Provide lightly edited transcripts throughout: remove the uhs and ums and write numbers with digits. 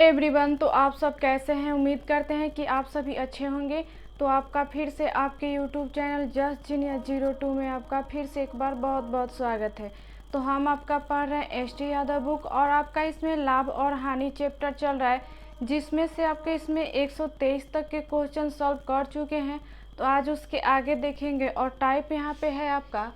Everyone, तो आप सब कैसे हैं। उम्मीद करते हैं कि आप सभी अच्छे होंगे। तो आपका फिर से आपके यूट्यूब चैनल जस्ट जीनियस 02 में आपका फिर से एक बार बहुत बहुत स्वागत है। तो हम आपका पढ़ रहे हैं एस टी यादव बुक और आपका इसमें लाभ और हानि चैप्टर चल रहा है, जिसमें से आपके इसमें 123 तक के क्वेश्चन सॉल्व कर चुके हैं। तो आज उसके आगे देखेंगे। और टाइप यहाँ पे है आपका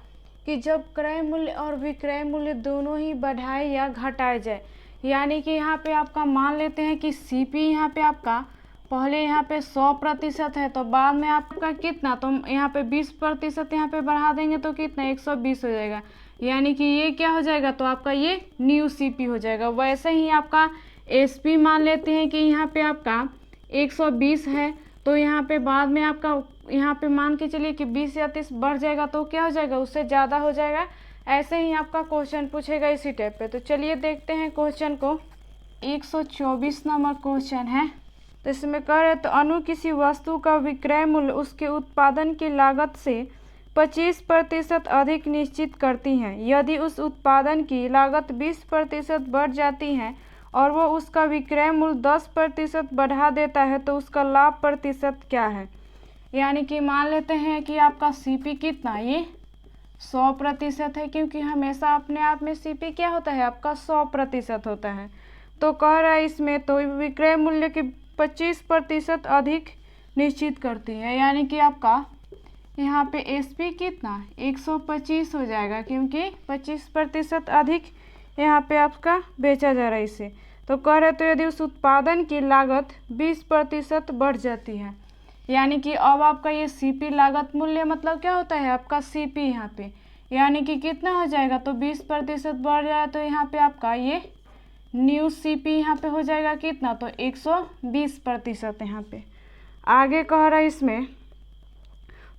कि जब क्रय मूल्य और विक्रय मूल्य दोनों ही बढ़ाए या घटाए जाए, यानी कि यहाँ पे आपका मान लेते हैं कि सीपी यहाँ पे आपका पहले यहाँ पे 100% है, तो बाद में आपका कितना, तो यहाँ पे 20% यहाँ पे बढ़ा देंगे तो कितना 120 हो जाएगा, यानी कि ये क्या हो जाएगा, तो आपका ये न्यू सीपी हो जाएगा। वैसे ही आपका एसपी मान लेते हैं कि यहाँ पे आपका 120 है, तो यहाँ पे बाद में आपका यहाँ पे मान के चलिए कि 20 या 30 बढ़ जाएगा तो क्या हो जाएगा, उससे ज़्यादा हो जाएगा। ऐसे ही आपका क्वेश्चन पूछेगा इसी टाइप पे। तो चलिए देखते हैं क्वेश्चन को। 124 नंबर क्वेश्चन है। तो इसमें कह रहे तो अनु किसी वस्तु का विक्रय मूल्य उसके उत्पादन की लागत से 25% अधिक निश्चित करती हैं। यदि उस उत्पादन की लागत 20% बढ़ जाती है और वो उसका विक्रय मूल्य 10% बढ़ा देता है तो उसका लाभ प्रतिशत क्या है। यानी कि मान लेते हैं कि आपका सीपी कितना, ये 100% है, क्योंकि हमेशा अपने आप में सीपी क्या होता है, आपका 100% होता है। तो कह रहा है इसमें तो विक्रय मूल्य की 25% अधिक निश्चित करती है, यानी कि आपका यहाँ पे एसपी कितना 125 हो जाएगा, क्योंकि 25% अधिक यहाँ पे आपका बेचा जा रहा है इसे। तो कह रहे तो यदि उस उत्पादन की लागत 20% बढ़ जाती है, यानी कि अब आपका ये सीपी लागत मूल्य मतलब क्या होता है आपका सीपी यहाँ पे, यानी कि कितना हो जाएगा, तो 20% बढ़ जाए तो यहाँ पे आपका ये न्यू सीपी यहाँ पे हो जाएगा कितना, तो 120% यहाँ पे। आगे कह रहा है इसमें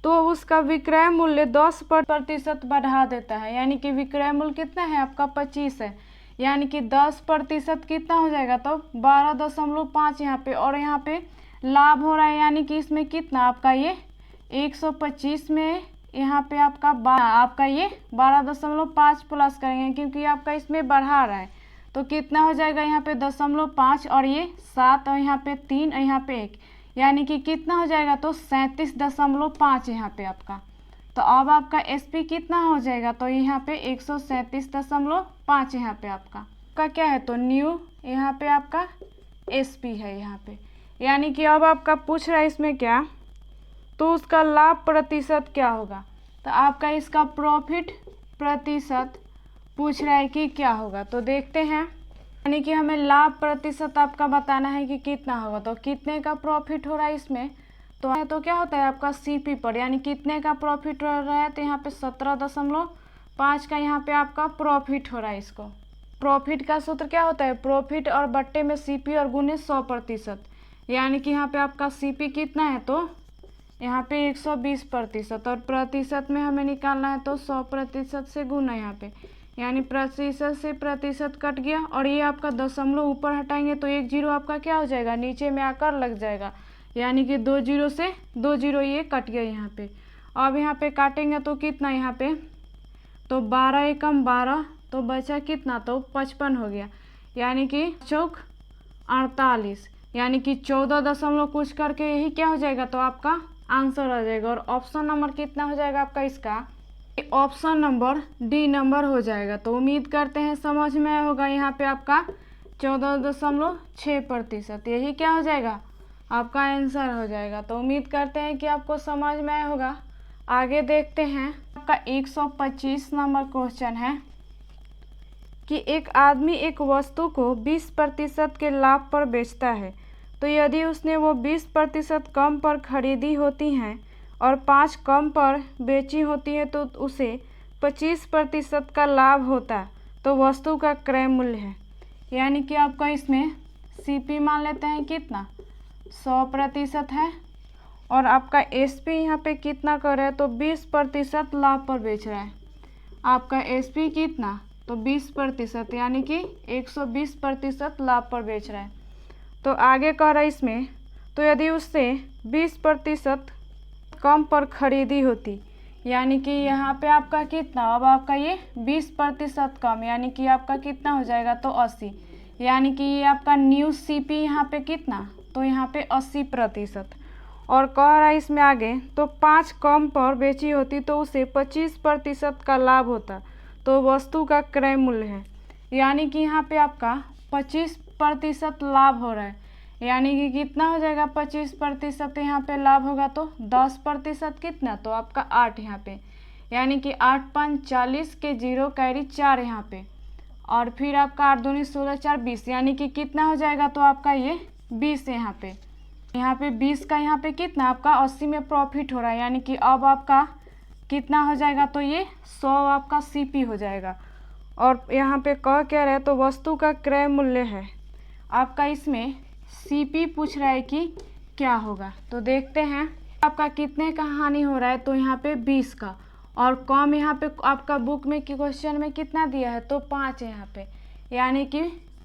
तो उसका विक्रय मूल्य 10% बढ़ा देता है, यानी कि विक्रय मूल्य कितना है आपका 25 है, यानी कि 10% कितना हो जाएगा, तो 12.5 यहाँ पे। और यहाँ पे लाभ हो रहा है, यानी कि इसमें कितना आपका ये 125 में यहाँ पे आपका ये 12.5 प्लस करेंगे, क्योंकि आपका इसमें बढ़ा रहा है। तो कितना हो जाएगा यहाँ पे 0.5 और ये 7 और यहाँ पे 3 और यहाँ पे 1, यानी कि कितना हो जाएगा, तो 37.5 यहाँ पे आपका। तो अब आपका एसपी कितना हो जाएगा, तो यहाँ पे 137.5 यहाँ पे आपका क्या है, तो न्यू यहाँ पे आपका एसपी है यहाँ पे। यानी कि अब आपका पूछ रहा है इसमें क्या, तो उसका लाभ प्रतिशत क्या होगा। तो आपका इसका प्रॉफिट प्रतिशत पूछ रहा है कि क्या होगा। तो देखते हैं, यानी कि हमें लाभ प्रतिशत आपका बताना है कि कितना होगा। तो कितने का प्रॉफिट हो रहा है इसमें, तो क्या होता है आपका सीपी पर, यानी कितने का प्रॉफिट हो रहा है, तो यहाँ पे 17.5 का यहाँ पे आपका प्रॉफिट हो रहा है। इसको प्रॉफिट का सूत्र क्या होता है, प्रॉफिट और बट्टे में सीपी और गुने 100%, यानी कि यहाँ पे आपका सीपी कितना है, तो यहाँ पे 120%, और प्रतिशत में हमें निकालना है तो 100% से गुना यहाँ पे, यानी प्रतिशत से प्रतिशत कट गया और ये आपका दशमलव ऊपर हटाएंगे तो 1 जीरो आपका क्या हो जाएगा, नीचे में आकर लग जाएगा, यानी कि 2 जीरो से 2 जीरो ये कट गया यहाँ पे। अब यहाँ पे काटेंगे तो कितना यहाँ पे, तो 12 एकम 12, तो बचा कितना, तो 55 हो गया, यानी कि चौक 48, यानी कि 14 दशमलव कुछ करके यही क्या हो जाएगा, तो आपका आंसर आ जाएगा। और ऑप्शन नंबर कितना हो जाएगा आपका इसका, ऑप्शन नंबर डी नंबर हो जाएगा। तो उम्मीद करते हैं समझ में आया होगा। यहाँ पे आपका 14.6% यही क्या हो जाएगा, आपका आंसर हो जाएगा। तो उम्मीद करते हैं कि आपको समझ में आया होगा। आगे देखते हैं, आपका 125 नंबर क्वेश्चन है कि एक आदमी एक वस्तु को 20% के लाभ पर बेचता है, तो यदि उसने वो 20% कम पर खरीदी होती हैं और 5 कम पर बेची होती है तो उसे 25% का लाभ होता, तो वस्तु का क्रय मूल्य है। यानी कि आपका इसमें सीपी मान लेते हैं कितना 100% है, और आपका एसपी यहाँ पे कितना कर रहा है, तो 20% लाभ पर बेच रहा है। आपका एसपी कितना, तो 20%, यानी कि 120% लाभ पर बेच रहा है। तो आगे कह रहा है इसमें, तो यदि उससे 20% कम पर खरीदी होती, यानी कि यहाँ पे आपका कितना, अब आपका ये 20% कम, यानी कि आपका कितना हो जाएगा, तो 80, यानी कि ये आपका न्यू सीपी यहाँ पे कितना, तो यहाँ पे 80%। और कह रहा है इसमें आगे, तो 5 कम पर बेची होती तो उसे 25% का लाभ होता, तो वस्तु का क्रय मूल्य है। यानी कि यहाँ पे आपका 25% लाभ हो रहा है, यानी कि कितना हो जाएगा 25% यहाँ पे लाभ होगा, तो 10% कितना, तो आपका 8 यहाँ पे, यानी कि 8 5 40 के 0 कैरी 4 यहाँ पे, और फिर आपका 8 दूनी 16 4 20, यानी कि कितना हो जाएगा, तो आपका ये 20 यहाँ पे 20 का यहाँ पे कितना आपका 80 में प्रॉफिट हो रहा है, यानी कि अब आपका कितना हो जाएगा, तो ये 100 आपका सीपी हो जाएगा। और यहाँ पे कह क्या रहे, तो वस्तु का क्रय मूल्य है आपका, इसमें सीपी पूछ रहा है कि क्या होगा, तो देखते हैं आपका कितने का हानि हो रहा है, तो यहाँ पे 20 का, और कम यहाँ पे आपका बुक में क्वेश्चन में कितना दिया है, तो 5 है यहाँ पे, यानी कि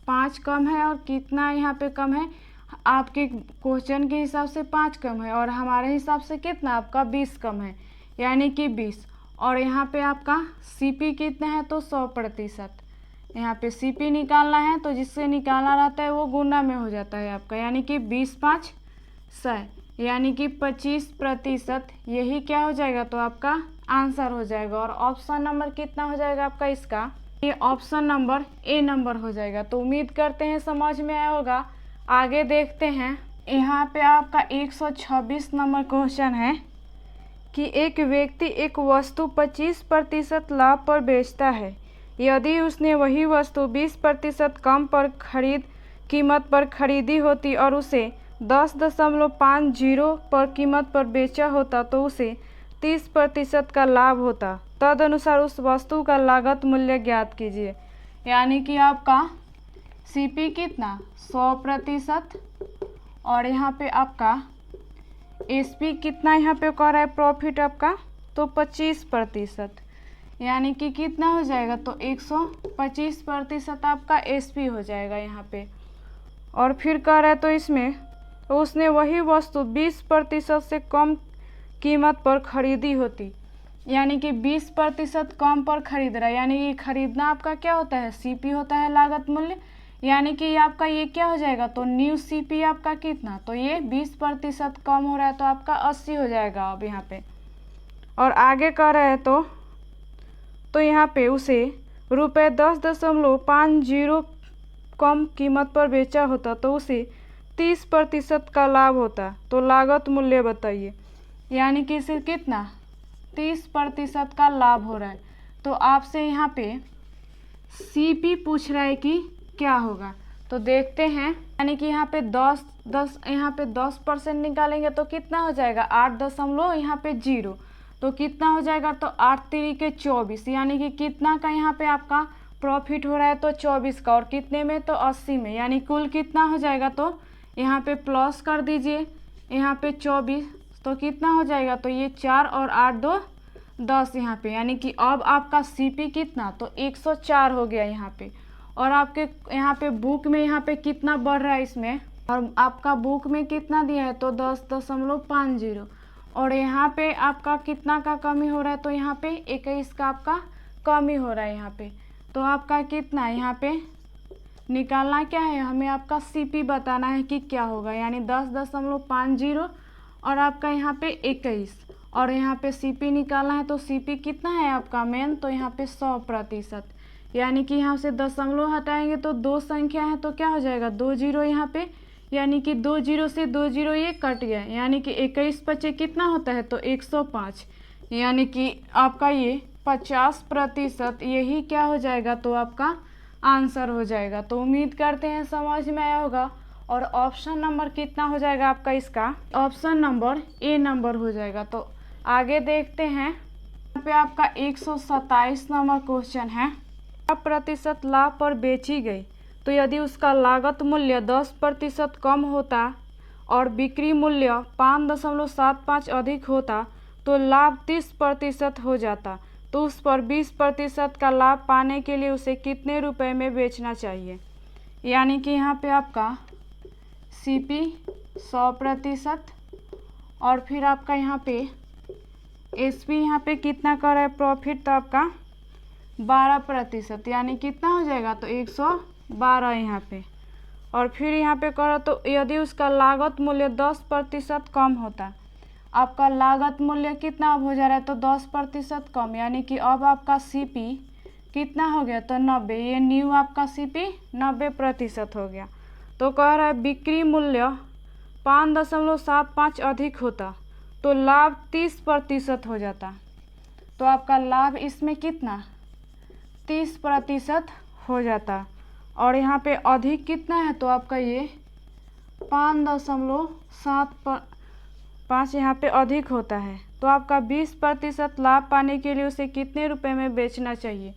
5 कम है, और कितना यहाँ पे कम है, आपके क्वेश्चन के हिसाब से 5 कम है, और हमारे हिसाब से कितना आपका 20 कम है, यानी कि 20। और यहाँ पे आपका सीपी कितना है, तो 100%। यहाँ पे सीपी निकालना है, तो जिससे निकालना रहता है वो गुना में हो जाता है आपका, यानी कि 20 5 100, यानी कि 25%। यही क्या हो जाएगा, तो आपका आंसर हो जाएगा। और ऑप्शन नंबर कितना हो जाएगा आपका इसका, ये ऑप्शन नंबर ए नंबर हो जाएगा। तो उम्मीद करते हैं समझ में आया होगा। आगे देखते हैं, यहाँ पे आपका 126 नंबर क्वेश्चन है कि एक व्यक्ति एक वस्तु 25% लाभ पर बेचता है। यदि उसने वही वस्तु 20% कम पर कीमत पर खरीदी होती और उसे 10.50 पर कीमत पर बेचा होता तो उसे 30% का लाभ होता। तदनुसार उस वस्तु का लागत मूल्य ज्ञात कीजिए। यानी कि आपका सीपी कितना 100%, और यहाँ पे आपका एसपी कितना यहाँ पे कर रहा है प्रॉफिट आपका, तो 25%, यानी कि कितना हो जाएगा, तो 125% आपका एसपी हो जाएगा यहाँ पे। और फिर कह रहा है, तो इसमें तो उसने वही वस्तु 20% से कम कीमत पर खरीदी होती, यानी कि 20% कम पर खरीद रहा है, यानी कि खरीदना आपका क्या होता है, सीपी होता है लागत मूल्य, यानी कि आपका ये क्या हो जाएगा, तो न्यू सीपी आपका कितना, तो ये 20% कम हो रहा है, तो आपका 80 हो जाएगा अब यहाँ पे। और आगे कह रहा है, तो यहाँ पे उसे ₹10.50 कम कीमत पर बेचा होता तो उसे 30% का लाभ होता, तो लागत मूल्य बताइए। यानी कि इसे कितना 30% का लाभ हो रहा है। तो आपसे यहाँ पे सीपी पूछ रहा है कि क्या होगा, तो देखते हैं। यानी कि यहाँ पे 10% निकालेंगे तो कितना हो जाएगा 8.0, तो कितना हो जाएगा, तो 8 3 24, यानी कि कितना का यहाँ पे आपका प्रॉफिट हो रहा है, तो 24 का, और कितने में, तो 80 में, यानी कुल कितना हो जाएगा, तो यहाँ पे प्लस कर दीजिए, यहाँ पे 24, तो कितना हो जाएगा, तो ये 4 और 8 2 10 यहाँ पे, यानी कि अब आपका सीपी कितना, तो 104 हो गया यहाँ पे। और आपके यहाँ पे बुक में यहाँ पे कितना बढ़ रहा है इसमें, और आपका बुक में कितना दिया है, तो 10.50, और यहाँ पे आपका कितना का कमी हो रहा है, तो यहाँ पे 21 का आपका कमी हो रहा है यहाँ पे। तो आपका कितना है यहाँ पे निकालना क्या है, हमें आपका सीपी बताना है कि क्या होगा, यानी 10.50 और आपका यहाँ पे 21, और यहाँ पे सीपी निकालना है, तो सीपी कितना है आपका मेन, तो यहाँ पे 100%, यानी कि यहाँ से दशमलव हटाएंगे तो 2 संख्या है, तो क्या हो जाएगा 2 0 यहाँ पे, यानी कि 2 0 से 2 0 ये कट गया, यानी कि 21 बचे कितना होता है, तो 105, यानी कि आपका ये 50%, यही क्या हो जाएगा, तो आपका आंसर हो जाएगा। तो उम्मीद करते हैं समझ में आया होगा। और ऑप्शन नंबर कितना हो जाएगा आपका इसका, ऑप्शन नंबर ए नंबर हो जाएगा। तो आगे देखते हैं, यहाँ पे आपका 127 नंबर क्वेश्चन है। 10% लाभ पर बेची गई तो यदि उसका लागत मूल्य 10% कम होता और बिक्री मूल्य 5.75 अधिक होता तो लाभ 30% हो जाता, तो उस पर 20% का लाभ पाने के लिए उसे कितने रुपए में बेचना चाहिए। यानी कि यहाँ पे आपका सीपी 100% और फिर आपका यहाँ पे एसपी यहाँ पे कितना कर रहा है प्रॉफिट, तो आपका 12%, यानी कितना हो जाएगा, तो 12 यहाँ पे। और फिर यहाँ पे करो तो यदि उसका लागत मूल्य 10% कम होता, आपका लागत मूल्य कितना अब हो जा रहा है तो 10% कम, यानी कि अब आपका सीपी कितना हो गया तो 90। ये न्यू आपका सीपी 90% हो गया। तो कह रहा है बिक्री मूल्य 5.75 अधिक होता तो लाभ 30% हो जाता। तो आपका लाभ इसमें कितना 30% हो जाता। और यहाँ पे अधिक कितना है तो आपका ये 5.75 यहाँ पे अधिक होता है। तो आपका 20% लाभ पाने के लिए उसे कितने रुपए में बेचना चाहिए।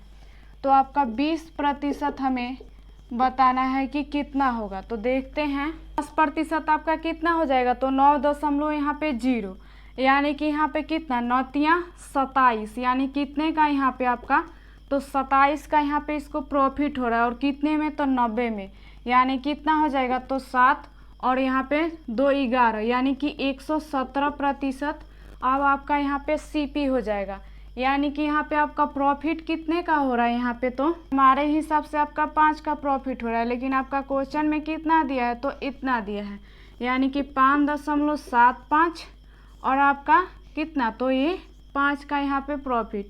तो आपका 20% हमें बताना है कि कितना होगा। तो देखते हैं 10% आपका कितना हो जाएगा तो 9 यहाँ पे 0, यानी कि यहाँ पे कितना 9 27, यानी कितने का यहाँ पे आपका तो 27 का यहाँ पे इसको प्रॉफिट हो रहा है। और कितने में तो 90 में, यानी कितना हो जाएगा तो 7 और यहाँ पे 2 11, यानी कि 117% अब आपका यहाँ पे सीपी हो जाएगा। यानी कि यहाँ पे आपका प्रॉफिट कितने का हो रहा है, यहाँ पे तो हमारे हिसाब से आपका 5 का प्रॉफिट हो रहा है, लेकिन आपका क्वेश्चन में कितना दिया है तो इतना दिया है, यानी कि 5.75 और आपका कितना तो ये 5 का यहाँ पे प्रॉफिट।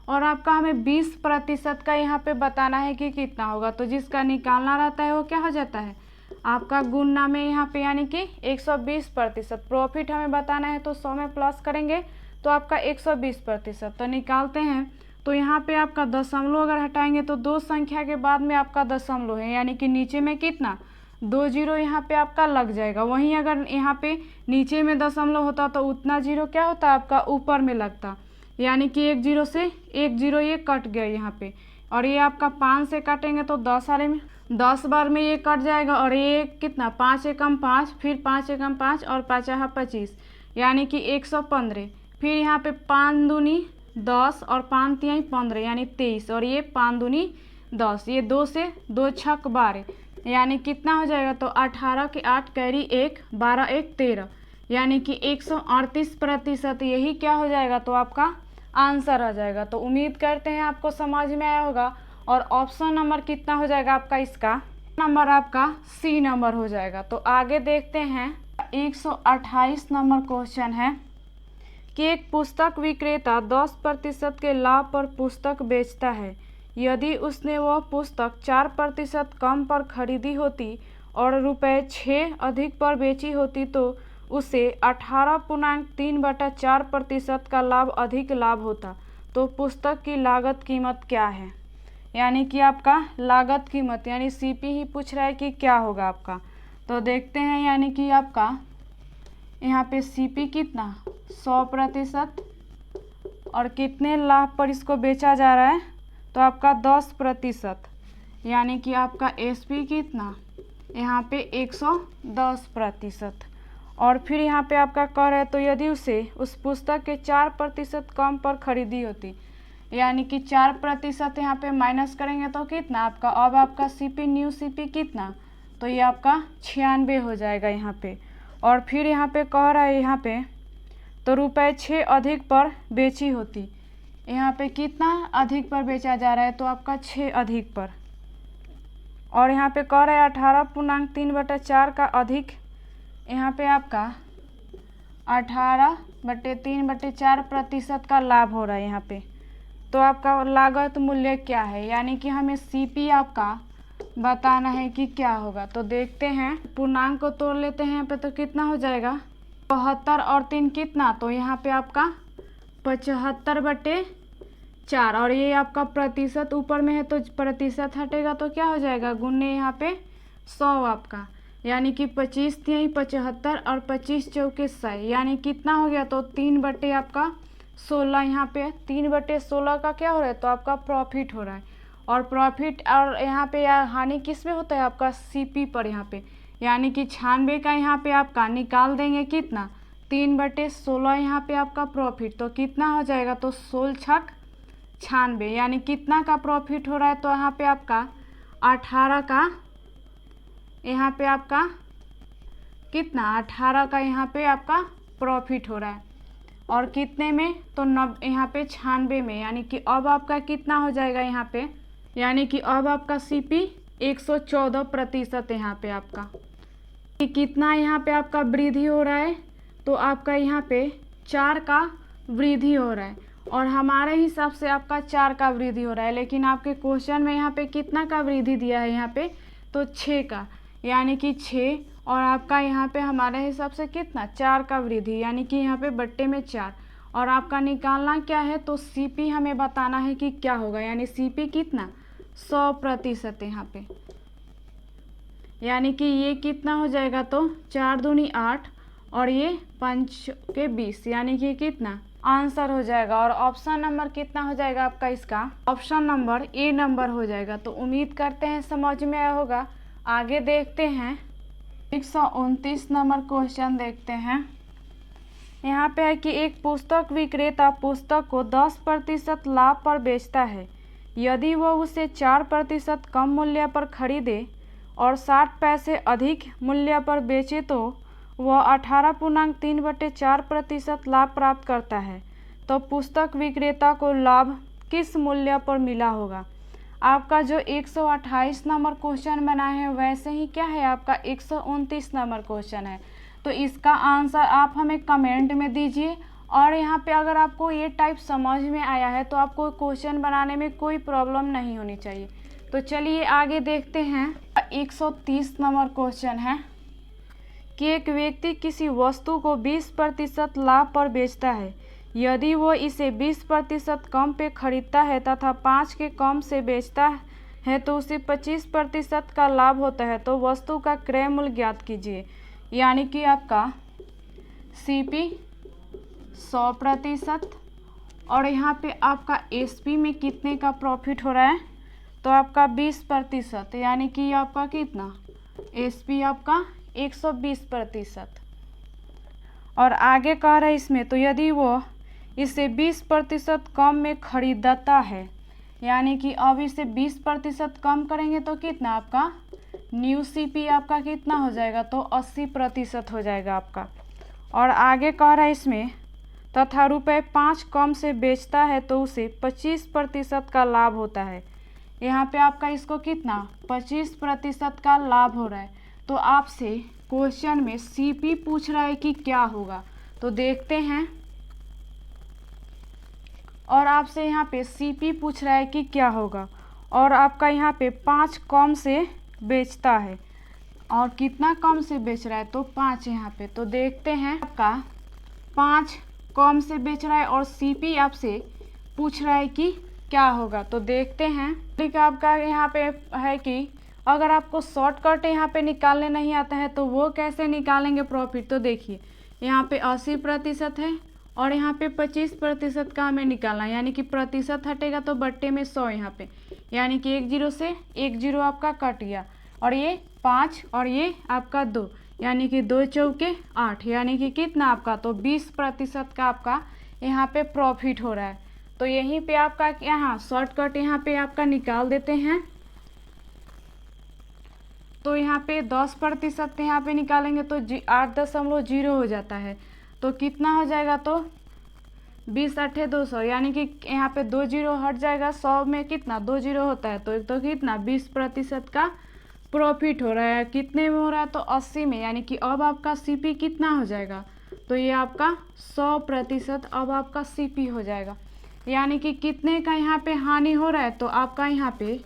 और आपका हमें 20% का यहाँ पे बताना है कि कितना होगा। तो जिसका निकालना रहता है वो क्या हो जाता है आपका गुणना में यहाँ पे, यानी कि 120%। प्रॉफिट हमें बताना है तो 100 में प्लस करेंगे तो आपका 120%। तो निकालते हैं तो यहाँ पे आपका दशमलव अगर हटाएंगे तो 2 संख्या के बाद में आपका दशमलव है, यानी कि नीचे में कितना 2 0 यहाँ पे आपका लग जाएगा। वहीं अगर यहाँ पे नीचे में दशमलव होता तो उतना 0 क्या होता आपका ऊपर में लगता, यानी कि 1 0 से 1 0 ये कट गया यहाँ पे। और ये आपका 5 से काटेंगे तो 10 बार में ये कट जाएगा। और ये कितना 5 एकम 5, फिर 5 एकम 5 और 5 25, यानी कि 115। फिर यहाँ पे 5 दूनी 10 और 5 तिहाई 15, यानी 23। और ये 5 दूनी 10, ये 2 से 2 छक 12, यानी कितना हो जाएगा तो 18 के 8 कैरी 1, 12 1 13, यानी कि 138%। यही क्या हो जाएगा तो आपका आंसर आ जाएगा। तो उम्मीद करते हैं आपको समझ में आया होगा। और ऑप्शन नंबर कितना हो जाएगा आपका, इसका नंबर आपका सी नंबर हो जाएगा। तो आगे देखते हैं 128 नंबर क्वेश्चन है कि एक पुस्तक विक्रेता 10% के लाभ पर पुस्तक बेचता है। यदि उसने वह पुस्तक 4% कम पर खरीदी होती और ₹6 अधिक पर बेची होती तो उसे 18.3/4% का लाभ अधिक लाभ होता। तो पुस्तक की लागत कीमत क्या है, यानी कि आपका लागत कीमत, यानी सीपी ही पूछ रहा है कि क्या होगा आपका। तो देखते हैं, यानी कि आपका यहाँ पे सीपी कितना 100% और कितने लाभ पर इसको बेचा जा रहा है तो आपका 10%, यानी कि आपका एसपी कितना यहाँ पे 110%। और फिर यहाँ पे आपका कह रहा है तो यदि उसे उस पुस्तक के 4% कम पर खरीदी होती, यानी कि 4% यहाँ पे माइनस करेंगे तो कितना आपका अब आपका सीपी न्यू सीपी कितना तो ये आपका 96 हो जाएगा यहाँ पे। और फिर यहाँ पे कह रहा है यहाँ पे तो ₹6 अधिक पर बेची होती, यहाँ पे कितना अधिक पर बेचा जा रहा है तो आपका 6 अधिक पर। और यहाँ पे कह रहा है 18.3/4 का अधिक, यहाँ पे आपका 18/3/4% का लाभ हो रहा है यहाँ पे। तो आपका लागत मूल्य क्या है, यानी कि हमें सीपी आपका बताना है कि क्या होगा। तो देखते हैं, पूर्णांक को तोड़ लेते हैं यहाँ पे तो कितना हो जाएगा 72 और 3 कितना तो यहाँ पे आपका 75/4। और ये आपका प्रतिशत ऊपर में है तो प्रतिशत हटेगा तो क्या हो जाएगा गुणे यहाँ पे 100 आपका, यानी कि 25 तिहाई 75 और 25 चौके 100, यानी कितना हो गया तो 3 आपका 16। यहाँ पे 3/16 का क्या हो रहा है तो आपका प्रॉफिट हो रहा है। और प्रॉफिट और यहाँ पे हानि किस में होता है आपका सीपी पर यहाँ पे, यानी कि 96 का यहाँ पे आपका निकाल देंगे कितना 3/16 यहाँ पे आपका प्रॉफिट। तो कितना हो जाएगा तो 16 छक 96, यानी कितना का प्रॉफिट हो रहा है तो यहाँ पे आपका 18 का, यहाँ पे आपका कितना 18 का यहाँ पे आपका प्रॉफिट हो रहा है। और कितने में तो यहाँ पे 96 में, यानी कि अब आपका कितना हो जाएगा यहाँ पे, यानी कि अब आपका सीपी 114% यहाँ पे आपका। कि कितना यहाँ पे आपका वृद्धि हो रहा है, तो आपका यहाँ पे 4 का वृद्धि हो रहा है, और हमारे हिसाब से आपका 4 का वृद्धि हो रहा है, लेकिन आपके क्वेश्चन में यहाँ पे कितना का वृद्धि दिया है यहाँ पे, तो 6 का, यानी कि 6, और आपका यहाँ पे हमारे हिसाब से कितना 4 का वृद्धि, यानी कि यहाँ पे बट्टे में 4, और आपका निकालना क्या है, तो सीपी हमें बताना है कि क्या होगा, यानी सीपी कितना 100% यहाँ पे, यानी कि ये कितना हो जाएगा, तो 4 दूनी 8 और ये 5 के 20, यानी कि कितना आंसर हो जाएगा। और ऑप्शन नंबर कितना हो जाएगा आपका इसका, ऑप्शन नंबर ए नंबर हो जाएगा। तो उम्मीद करते हैं समझ में आया होगा। आगे देखते हैं 129 नंबर क्वेश्चन देखते हैं। यहाँ पे है कि एक पुस्तक विक्रेता पुस्तक को 10% लाभ पर बेचता है। यदि वो उसे 4% कम मूल्य पर खरीदे और 60 पैसे अधिक मूल्य पर बेचे तो वह 18.3/4% लाभ प्राप्त करता है। तो पुस्तक विक्रेता को लाभ किस मूल्य पर मिला होगा। आपका जो 128 नंबर क्वेश्चन बना है वैसे ही क्या है आपका 129 नंबर क्वेश्चन है। तो इसका आंसर आप हमें कमेंट में दीजिए। और यहाँ पे अगर आपको ये टाइप समझ में आया है तो आपको क्वेश्चन बनाने में कोई प्रॉब्लम नहीं होनी चाहिए। तो चलिए आगे देखते हैं। 130 नंबर क्वेश्चन है कि एक व्यक्ति किसी वस्तु को 20% लाभ पर बेचता है। यदि वो इसे 20% कम पे खरीदता है तथा 5 के कम से बेचता है तो उसे 25% का लाभ होता है। तो वस्तु का क्रय मूल्य ज्ञात कीजिए। यानी कि आपका सीपी 100% और यहाँ पे आपका एसपी में कितने का प्रॉफिट हो रहा है, तो आपका 20%, यानी कि आपका कितना एसपी आपका 120%। और आगे कह रहा है इसमें, तो यदि वो इसे 20% कम में खरीदता है, यानी कि अब इसे 20% कम करेंगे तो कितना आपका न्यू सीपी आपका कितना हो जाएगा, तो 80% हो जाएगा आपका। और आगे कह रहा है इसमें तथा ₹5 कम से बेचता है तो उसे 25% का लाभ होता है। यहाँ पे आपका इसको कितना 25% का लाभ हो रहा है। तो आपसे क्वेश्चन में सीपी पूछ रहा है कि क्या होगा, तो देखते हैं। और आपसे यहाँ पे सीपी पूछ रहा है कि क्या होगा, और आपका यहाँ पे 5 कम से बेचता है, और कितना कम से बेच रहा है, तो 5 यहाँ पे। तो देखते हैं आपका 5 कम से बेच रहा है और सीपी आपसे पूछ रहा है कि क्या होगा। तो देखते हैं। ठीक है, आपका यहाँ पे है कि अगर आपको शॉर्टकट यहाँ पे निकालने नहीं आता है तो वो कैसे निकालेंगे प्रॉफिट। तो देखिए यहाँ पे 80% है और यहाँ पे 25% का हमें निकालना है, यानी कि प्रतिशत हटेगा तो बट्टे में 100 यहाँ पे, यानी कि 1 0 से 1 0 आपका कट गया, और ये 5 और ये आपका 2, यानी कि 2 चौके 8, यानी कि कितना आपका, तो 20% का आपका यहाँ पे प्रॉफिट हो रहा है। तो यहीं पे आपका यहाँ शॉर्टकट यहाँ पे आपका निकाल देते हैं। तो यहाँ पे 10% यहाँ पे निकालेंगे तो 8.0 हो जाता है। तो कितना हो जाएगा, तो 20 8 200, यानी कि यहाँ पे 2 0 हट जाएगा। 100 में कितना 2 0 होता है, तो कितना 20% का प्रॉफिट हो रहा है। कितने में हो रहा है, तो 80 में, यानी कि अब आपका सीपी कितना हो जाएगा, तो ये आपका 100% अब आपका सीपी हो जाएगा। यानी कि कितने का यहाँ पे हानि हो रहा है, तो आपका यहाँ पे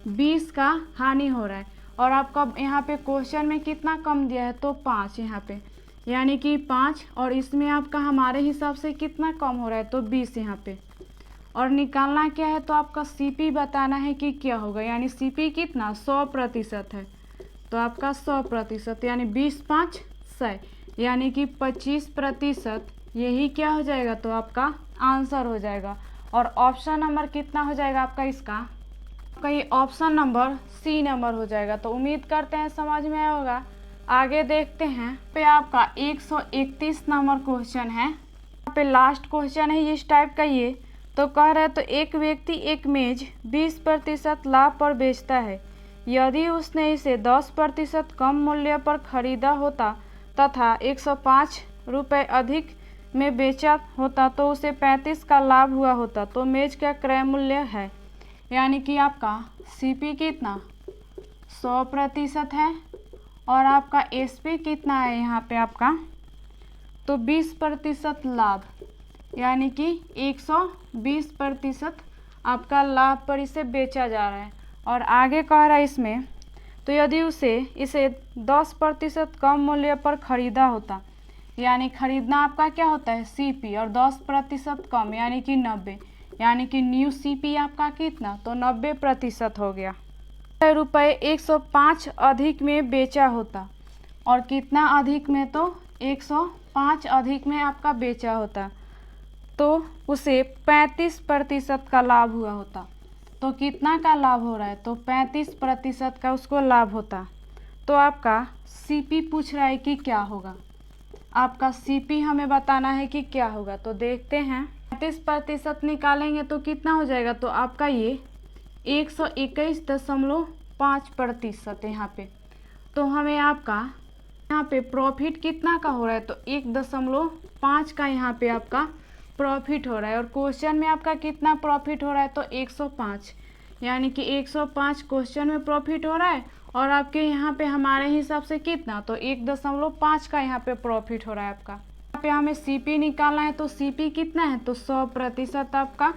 20 का हानि हो रहा है। और आपका यहाँ पे क्वेश्चन में कितना कम दिया है, तो 5 यहाँ पे, यानी कि 5, और इसमें आपका हमारे हिसाब से कितना कम हो रहा है, तो 20 यहाँ पे। और निकालना क्या है, तो आपका सीपी बताना है कि क्या होगा, यानी सीपी कितना 100% है। तो आपका 100%, यानी 20 5 100, यानी कि 25%, यही क्या हो जाएगा, तो आपका आंसर हो जाएगा। और ऑप्शन नंबर कितना हो जाएगा आपका इसका, आपका ये ऑप्शन नंबर सी नंबर हो जाएगा। तो उम्मीद करते हैं समझ में आया होगा। आगे देखते हैं पे आपका 131 नंबर क्वेश्चन है। यहाँ पे लास्ट क्वेश्चन है इस टाइप का ये। तो कह रहे हैं, तो एक व्यक्ति एक मेज 20% लाभ पर बेचता है। यदि उसने इसे 10% कम मूल्य पर खरीदा होता तथा 105 रुपये अधिक में बेचा होता तो उसे 35 का लाभ हुआ होता। तो मेज का क्रय मूल्य है, यानी कि आपका सीपी कितना 100% है और आपका SP कितना है यहाँ पे आपका, तो 20% लाभ, यानी कि 120% आपका लाभ पर इसे बेचा जा रहा है। और आगे कह रहा है इसमें, तो यदि इसे 10% कम मूल्य पर खरीदा होता, यानी खरीदना आपका क्या होता है CP, और 10% कम यानी कि 90, यानी कि न्यू CP आपका कितना, तो 90% हो गया। रुपये 105 अधिक में बेचा होता, और कितना अधिक में, तो 105 अधिक में आपका बेचा होता, तो उसे 35% का लाभ हुआ होता। तो कितना का लाभ हो रहा है, तो 35% का उसको लाभ होता। तो आपका CP पूछ रहा है कि क्या होगा, आपका CP हमें बताना है कि क्या होगा। तो देखते हैं, 35% निकालेंगे तो कितना हो जाएगा, तो आपका ये 121.5% यहाँ पे। तो हमें आपका यहाँ पे प्रॉफिट कितना का हो रहा है, तो 1.5 का यहाँ पे आपका प्रॉफिट हो रहा है। और क्वेश्चन में आपका कितना प्रॉफिट हो रहा है, तो 105, यानी कि 105 क्वेश्चन में प्रॉफिट हो रहा है, और आपके यहाँ पे हमारे हिसाब से कितना, तो 1.5 का यहाँ पे प्रॉफिट हो रहा है आपका। यहाँ पे हमें CP निकालना है, तो CP कितना है, तो 100% आपका,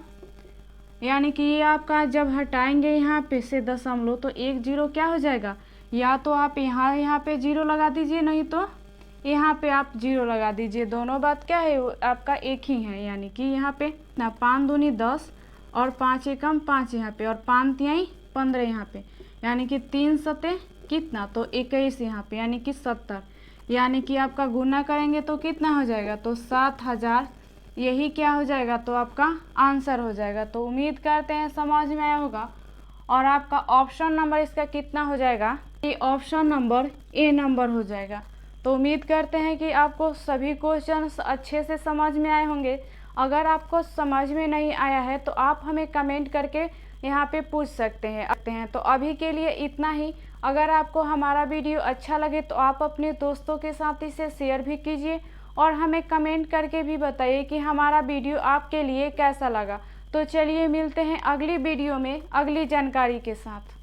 यानी कि ये आपका जब हटाएंगे यहाँ पे से दशमलव, तो 1 0 क्या हो जाएगा, या तो आप यहाँ पे 0 लगा दीजिए, नहीं तो यहाँ पे आप 0 लगा दीजिए। दोनों बात क्या है, आपका एक ही है, यानी कि यहाँ पे ना 5 दूनी 10 और 5 एकम 5 यहाँ पे, और 5 तिहाई 15 यहाँ पे, यानी कि 3 सते कितना, तो 21 यहाँ पे, यानी कि 70, यानी कि आपका गुना करेंगे तो कितना हो जाएगा, तो 7000, यही क्या हो जाएगा, तो आपका आंसर हो जाएगा। तो उम्मीद करते हैं समझ में आया होगा। और आपका ऑप्शन नंबर इसका कितना हो जाएगा, ये ऑप्शन नंबर A नंबर हो जाएगा। तो उम्मीद करते हैं कि आपको सभी क्वेश्चन अच्छे से समझ में आए होंगे। अगर आपको समझ में नहीं आया है तो आप हमें कमेंट करके यहाँ पे पूछ सकते हैं। तो अभी के लिए इतना ही। अगर आपको हमारा वीडियो अच्छा लगे तो आप अपने दोस्तों के साथ इसे शेयर भी कीजिए, और हमें कमेंट करके भी बताइए कि हमारा वीडियो आपके लिए कैसा लगा। तो चलिए मिलते हैं अगली वीडियो में अगली जानकारी के साथ।